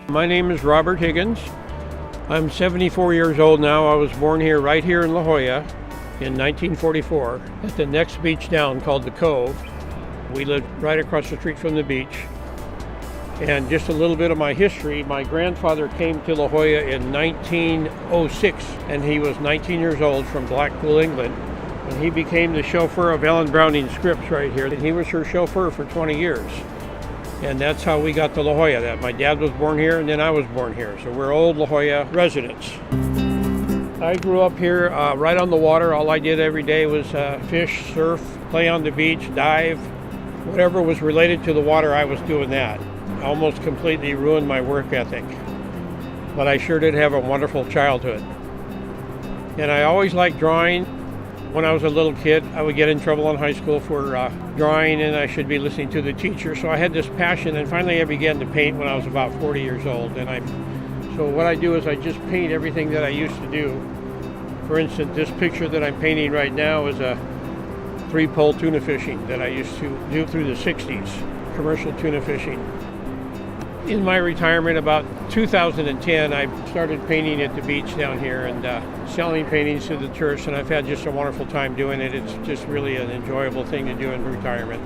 My name is Robert Higgins. I'm 74 years old now. I was born here, right here in La Jolla in 1944 at the next beach down called the Cove. We lived right across the street from the beach. And just a little bit of my history, my grandfather came to La Jolla in 1906 and he was 19 years old from Blackpool, England. And he became the chauffeur of Ellen Browning's Scripps right here. And he was her chauffeur for 20 years. And that's how we got to La Jolla. That my dad was born here and then I was born here. So we're old La Jolla residents. I grew up here right on the water. All I did every day was fish, surf, play on the beach, dive. Whatever was related to the water, I was doing that. Almost completely ruined my work ethic. But I sure did have a wonderful childhood. And I always liked drawing. When I was a little kid, I would get in trouble in high school for drawing, and I should be listening to the teacher. So I had this passion, and finally I began to paint when I was about 40 years old. So what I do is I just paint everything that I used to do. For instance, this picture that I'm painting right now is a 3-pole tuna fishing that I used to do through the 60s, commercial tuna fishing. In my retirement, about 2010, I started painting at the beach down here and selling paintings to the tourists, and I've had just a wonderful time doing it. It's just really an enjoyable thing to do in retirement.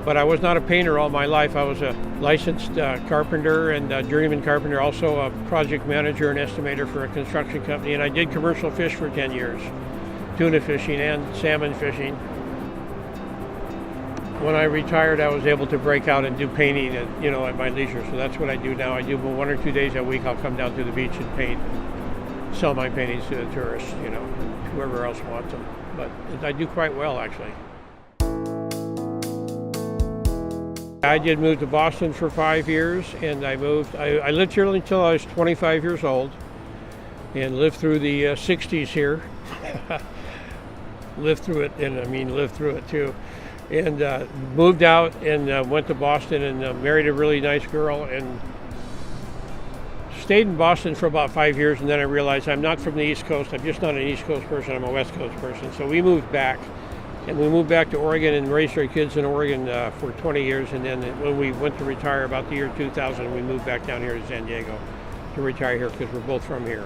But I was not a painter all my life. I was a licensed carpenter and journeyman carpenter, also a project manager and estimator for a construction company, and I did commercial fish for 10 years, tuna fishing and salmon fishing. When I retired, I was able to break out and do painting at my leisure. So that's what I do now. I do 1 or 2 days a week. I'll come down to the beach and paint, and sell my paintings to the tourists, and whoever else wants them. But I do quite well, actually. I did move to Boston for 5 years, and I lived here until I was 25 years old, and lived through the 60s here. Lived through it, and I mean lived through it too. And moved out and went to Boston and married a really nice girl and stayed in Boston for about 5 years, and then I realized I'm not from the East Coast. I'm just not an East Coast person. I'm a West Coast person. So we moved back, and we moved back to Oregon and raised our kids in Oregon for 20 years. And then when we went to retire about the year 2000, we moved back down here to San Diego to retire here because we're both from here.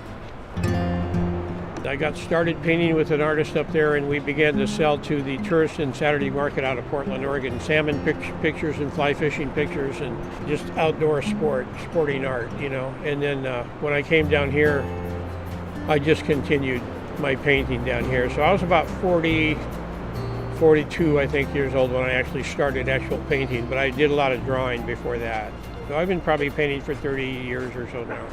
I got started painting with an artist up there, and we began to sell to the tourist and Saturday market out of Portland, Oregon, salmon pictures and fly fishing pictures and just outdoor sporting art, And then when I came down here, I just continued my painting down here. So I was about 42, I think, years old when I actually started actual painting, but I did a lot of drawing before that. So I've been probably painting for 30 years or so now.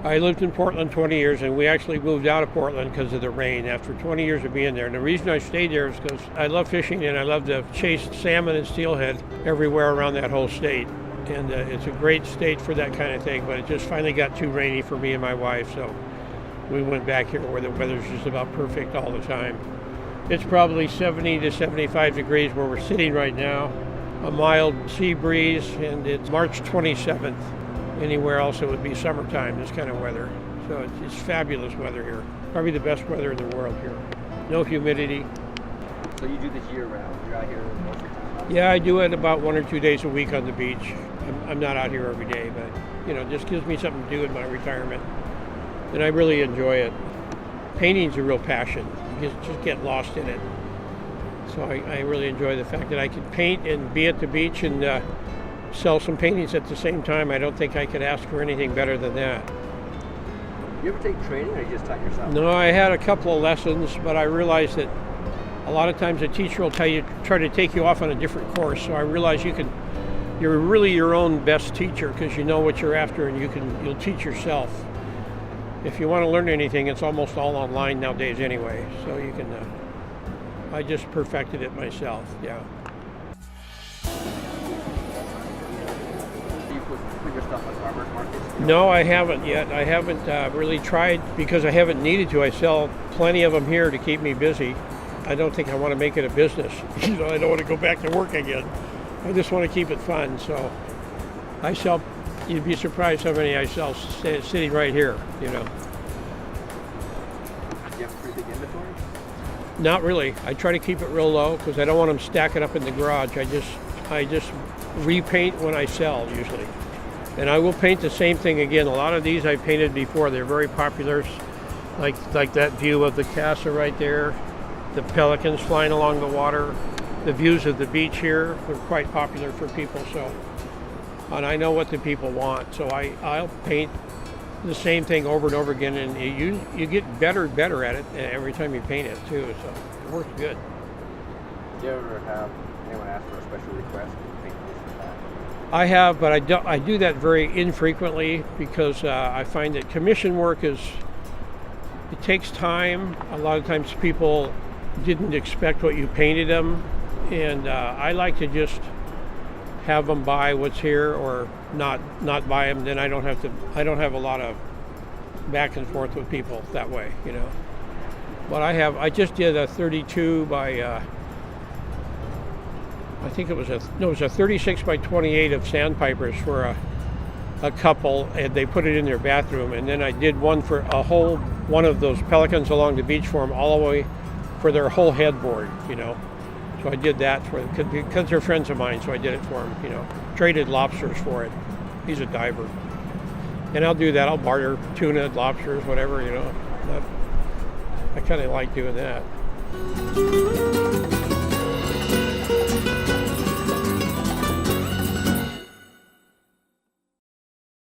I lived in Portland 20 years, and we actually moved out of Portland because of the rain after 20 years of being there. And the reason I stayed there is because I love fishing, and I love to chase salmon and steelhead everywhere around that whole state. And it's a great state for that kind of thing, but it just finally got too rainy for me and my wife, so we went back here where the weather's just about perfect all the time. It's probably 70 to 75 degrees where we're sitting right now, a mild sea breeze, and it's March 27th. Anywhere else it would be summertime, this kind of weather. So it's fabulous weather here. Probably the best weather in the world here. No humidity. So you do this year round? You're out here most of the time? Yeah, I do it about 1 or 2 days a week on the beach. I'm not out here every day, but just gives me something to do in my retirement. And I really enjoy it. Painting's a real passion. You just get lost in it. So I really enjoy the fact that I can paint and be at the beach and sell some paintings at the same time. I don't think I could ask for anything better than that. You ever take training, or you just taught yourself? No, I had a couple of lessons, but I realized that a lot of times a teacher will try to take you off on a different course. So I realized you're really your own best teacher because you know what you're after, and you'll teach yourself. If you want to learn anything, it's almost all online nowadays anyway. So you can. I just perfected it myself. Yeah. Put your stuff on farmers markets? No, I haven't yet. I haven't really tried because I haven't needed to. I sell plenty of them here to keep me busy. I don't think I want to make it a business. I don't want to go back to work again. I just want to keep it fun. So I sell. You'd be surprised how many I sell sitting right here. Do you have a pretty big inventory? Not really. I try to keep it real low because I don't want them stacking up in the garage. I just repaint when I sell usually. And I will paint the same thing again. A lot of these I painted before. They're very popular, like that view of the casa right there, the pelicans flying along the water, the views of the beach here. They're quite popular for people. So, and I know what the people want. So I'll paint the same thing over and over again, and you get better and better at it every time you paint it too. So it works good. Did you ever have anyone ask for a special request to paint this or that? I have, but I do that very infrequently because I find that commission work it takes time. A lot of times people didn't expect what you painted them, and I like to just have them buy what's here or not buy them. Then I don't have a lot of back and forth with people that way, you know. But I just did a 32 by I think it was a 36 by 28 of sandpipers for a couple, and they put it in their bathroom. And then I did one for one of those pelicans along the beach for them, all the way for their whole headboard, you know. So I did that for them because they're friends of mine. So I did it for them, you know. Traded lobsters for it. He's a diver, and I'll do that. I'll barter tuna, lobsters, whatever, you know. I kind of like doing that.